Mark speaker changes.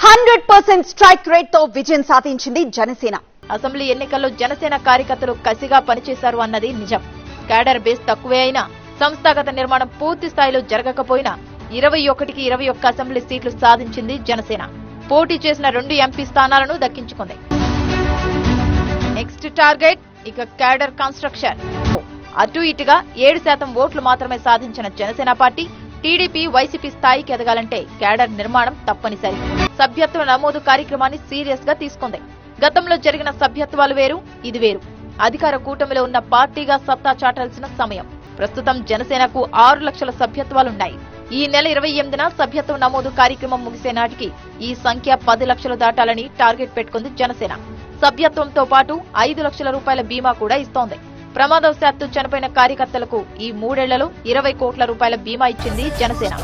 Speaker 1: 100% strike rate తో విజయం సాధించింది జనసేన.
Speaker 2: అసెంబ్లీ ఎన్నికల్లో జనసేన కార్యకర్తలు కసిగా పనిచేశారు అన్నది నిజం. క్యాడర్ బేస్ తక్కువే అయినా సంస్థాగత నిర్మాణం పూర్తి స్థాయిలో జరగకపోయినా 21కి 21 అసెంబ్లీ సీట్లు సాధించింది జనసేన. పోటీ చేసిన 2 ఎంపీ స్థానాలను దక్కించుకుంది. నెక్స్ట్ టార్గెట్ ఇక క్యాడర్ కన్స్ట్రక్షన్. అటు ఇటుగా 7% ఓట్లు మాత్రమే సాధించిన జనసేన పార్టీ టీడీపీ వైసీపీ స్థాయికి ఎదగాలంటే క్యాడర్ నిర్మాణం తప్పనిసరి. సభ్యత్వ నమోదు కార్యక్రమాన్ని సీరియస్ గా తీసుకుంది. గతంలో జరిగిన సభ్యత్వాలు వేరు, ఇది వేరు. అధికార కూటమిలో ఉన్న పార్టీగా సత్తా చాటాల్సిన సమయం. ప్రస్తుతం జనసేనకు 6 లక్షల సభ్యత్వాలున్నాయి. ఈ నెల 28న సభ్యత్వ నమోదు కార్యక్రమం ముగిసే నాటికి ఈ సంఖ్య 10 లక్షలు దాటాలని టార్గెట్ పెట్టుకుంది జనసేన. సభ్యత్వంతో పాటు 5 లక్షల రూపాయల బీమా కూడా ఇస్తోంది. ప్రమాదవశాత్తు చనిపోయిన కార్యకర్తలకు ఈ 3 ఏళ్లలో 20 కోట్ల రూపాయల బీమా ఇచ్చింది జనసేన.